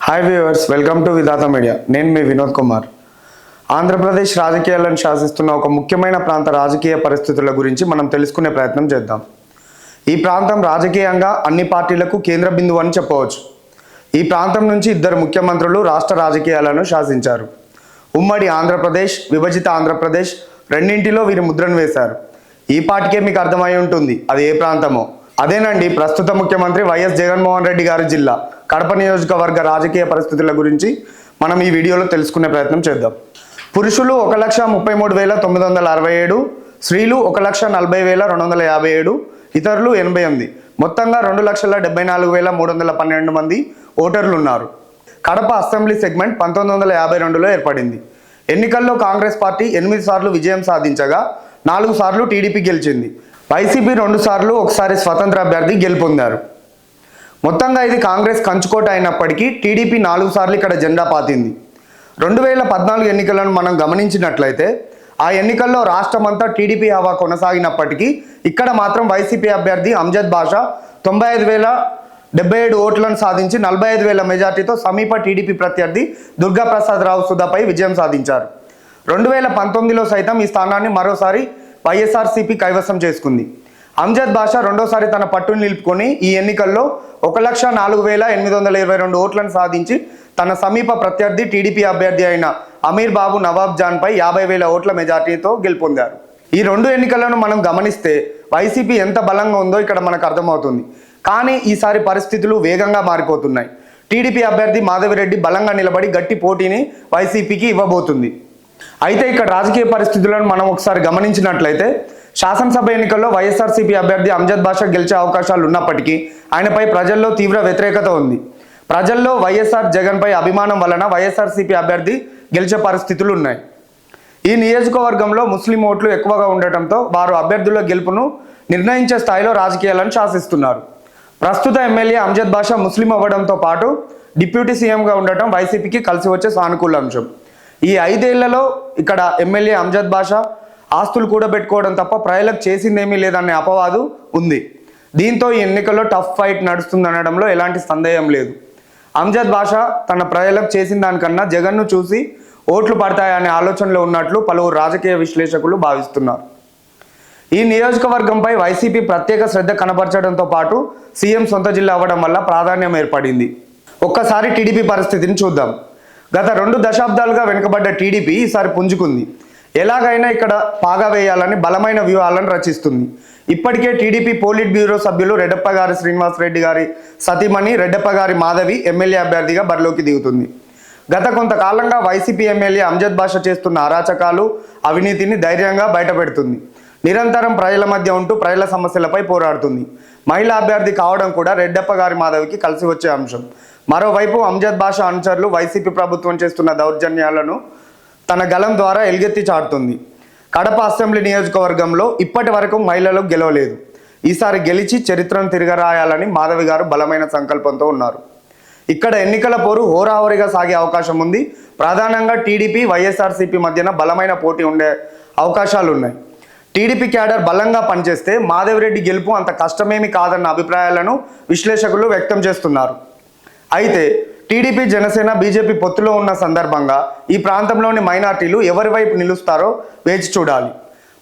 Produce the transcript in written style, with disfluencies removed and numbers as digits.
Hi viewers, welcome to Vidhatha media. నేను మీ వినోద్ కుమార్. ఆంధ్రప్రదేశ్ రాజకీయాలను శాసిస్తున్న ఒక ముఖ్యమైన ప్రాంత రాజకీయ పరిస్థితుల గురించి మనం తెలుసుకునే ప్రయత్నం చేద్దాం. ఈ ప్రాంతం రాజకీయంగా అన్ని పార్టీలకు కేంద్ర బిందువు అని చెప్పవచ్చు. ఈ ప్రాంతం నుంచి ఇద్దరు ముఖ్యమంత్రులు రాష్ట్ర రాజకీయాలను శాసించారు. ఉమ్మడి ఆంధ్రప్రదేశ్, విభజిత ఆంధ్రప్రదేశ్ రెండింటిలో వీరు ముద్రను వేశారు. ఈ పార్టీకే మీకు అర్థమై ఉంటుంది అది ఏ ప్రాంతమో. అదేనండి ప్రస్తుత ముఖ్యమంత్రి వైఎస్ జగన్మోహన్ రెడ్డి గారి జిల్లా కడప నియోజకవర్గ రాజకీయ పరిస్థితుల గురించి మనం ఈ వీడియోలో తెలుసుకునే ప్రయత్నం చేద్దాం. పురుషులు 1,33,967, స్త్రీలు 1,40,257, ఇతరులు 88, మొత్తంగా 2,74,312 మంది ఓటర్లు ఉన్నారు. కడప అసెంబ్లీ సెగ్మెంట్ 1952లో ఏర్పడింది. ఎన్నికల్లో కాంగ్రెస్ పార్టీ 8 సార్లు విజయం సాధించగా 4 సార్లు టీడీపీ గెలిచింది. వైసీపీ 2 సార్లు, ఒకసారి స్వతంత్ర అభ్యర్థి గెలుపొందారు. మొత్తంగా ఇది కాంగ్రెస్ కంచుకోట అయినప్పటికీ టీడీపీ 4 సార్లు ఇక్కడ జెండా పాతింది. 2014 ఎన్నికలను మనం గమనించినట్లయితే ఆ ఎన్నికల్లో రాష్ట్రమంతా టీడీపీ హవా కొనసాగినప్పటికీ ఇక్కడ మాత్రం వైసీపీ అభ్యర్థి అంజద్ బాషా 95,077 ఓట్లను సాధించి 45,000 మెజార్టీతో సమీప టీడీపీ ప్రత్యర్థి దుర్గాప్రసాద్ రావు సుధాపై విజయం సాధించారు. 2019లో సైతం ఈ స్థానాన్ని మరోసారి వైఎస్ఆర్సీపీ కైవసం చేసుకుంది. అంజద్ బాషా రెండోసారి తన పట్టును నిలుపుకొని ఈ ఎన్నికల్లో 1,04,822 ఓట్లను సాధించి తన సమీప ప్రత్యర్థి టీడీపీ అభ్యర్థి అయిన అమీర్ బాబు నవాబ్ జాన్పై 50,000 ఓట్ల మెజార్టీతో గెలుపొందారు. ఈ 2 ఎన్నికలను మనం గమనిస్తే వైసీపీ ఎంత బలంగా ఉందో ఇక్కడ మనకు అర్థమవుతుంది. కానీ ఈసారి పరిస్థితులు వేగంగా మారిపోతున్నాయి. టీడీపీ అభ్యర్థి మాధవిరెడ్డి బలంగా నిలబడి గట్టి పోటీని వైసీపీకి ఇవ్వబోతుంది. అయితే ఇక్కడ రాజకీయ పరిస్థితులను మనం ఒకసారి గమనించినట్లయితే శాసనసభ ఎన్నికల్లో వైఎస్ఆర్సీపీ అభ్యర్థి అంజద్ బాషా గెలిచే అవకాశాలు ఉన్నప్పటికీ ఆయనపై ప్రజల్లో తీవ్ర వ్యతిరేకత ఉంది. ప్రజల్లో వైఎస్ఆర్ జగన్పై అభిమానం వలన వైఎస్ఆర్సీపీ అభ్యర్థి గెలిచే పరిస్థితులు ఉన్నాయి. ఈ నియోజకవర్గంలో ముస్లిం ఓట్లు ఎక్కువగా ఉండటంతో వారు అభ్యర్థుల గెలుపును నిర్ణయించే స్థాయిలో రాజకీయాలను శాసిస్తున్నారు. ప్రస్తుత ఎమ్మెల్యే అంజద్ బాషా ముస్లిం అవ్వడంతో పాటు డిప్యూటీ సీఎంగా ఉండటం వైసీపీకి కలిసి వచ్చే సానుకూల అంశం. ఈ 5 ఏళ్లలో ఇక్కడ ఎమ్మెల్యే అంజద్ బాషా ఆస్తులు కూడబెట్టుకోవడం తప్ప ప్రజలకు చేసిందేమీ లేదనే అపవాదు ఉంది. దీంతో ఈ ఎన్నికల్లో టఫ్ ఫైట్ నడుస్తుందనడంలో ఎలాంటి సందేహం లేదు. అంజద్ బాషా తన ప్రజలకు చేసిన దానికన్నా జగన్ను చూసి ఓట్లు పడతాయనే ఆలోచనలో ఉన్నట్లు పలువురు రాజకీయ విశ్లేషకులు భావిస్తున్నారు. ఈ నియోజకవర్గంపై వైసీపీ ప్రత్యేక శ్రద్ధ కనబరచడంతో పాటు సీఎం సొంత జిల్లా అవ్వడం వల్ల ప్రాధాన్యం ఏర్పడింది. ఒక్కసారి టీడీపీ పరిస్థితిని చూద్దాం. గత 2 దశాబ్దాలుగా వెనుకబడ్డ టీడీపీ ఈసారి పుంజుకుంది. ఎలాగైనా ఇక్కడ పాగా వేయాలని బలమైన వ్యూహాలను రచిస్తుంది. ఇప్పటికే టీడీపీ పోలిట్ బ్యూరో సభ్యులు రెడ్డప్ప గారి శ్రీనివాసరెడ్డి గారి సతీమణి రెడ్డప్ప గారి మాధవి ఎమ్మెల్యే అభ్యర్థిగా బరిలోకి దిగుతుంది. గత కొంతకాలంగా వైసీపీ ఎమ్మెల్యే అంజద్ బాషా చేస్తున్న అరాచకాలు, అవినీతిని ధైర్యంగా బయటపెడుతుంది. నిరంతరం ప్రజల మధ్య ఉంటూ ప్రజల సమస్యలపై పోరాడుతుంది. మహిళా అభ్యర్థి కావడం కూడా రెడ్డప్ప గారి మాధవికి కలిసి వచ్చే అంశం. మరోవైపు అంజద్ బాషా అనుచరులు వైసీపీ ప్రభుత్వం చేస్తున్న దౌర్జన్యాలను తన గలం ద్వారా ఎలుగెత్తి చాటుతుంది. కడప అసెంబ్లీ నియోజకవర్గంలో ఇప్పటి వరకు మహిళలు గెలవలేదు. ఈసారి గెలిచి చరిత్రను తిరగరాయాలని మాధవి గారు బలమైన సంకల్పంతో ఉన్నారు. ఇక్కడ ఎన్నికల పోరు హోరాహోరీగా సాగే అవకాశం ఉంది. ప్రధానంగా టీడీపీ, వైఎస్ఆర్సీపీ మధ్యన బలమైన పోటీ ఉండే అవకాశాలు ఉన్నాయి. టీడీపీ క్యాడర్ బలంగా పనిచేస్తే మాధవిరెడ్డి గెలుపు అంత కష్టమేమి కాదన్న అభిప్రాయాలను విశ్లేషకులు వ్యక్తం చేస్తున్నారు. అయితే టీడీపీ, జనసేన, బీజేపీ పొత్తులో ఉన్న సందర్భంగా ఈ ప్రాంతంలోని మైనార్టీలు ఎవరి వైపు నిలుస్తారో వేచి చూడాలి.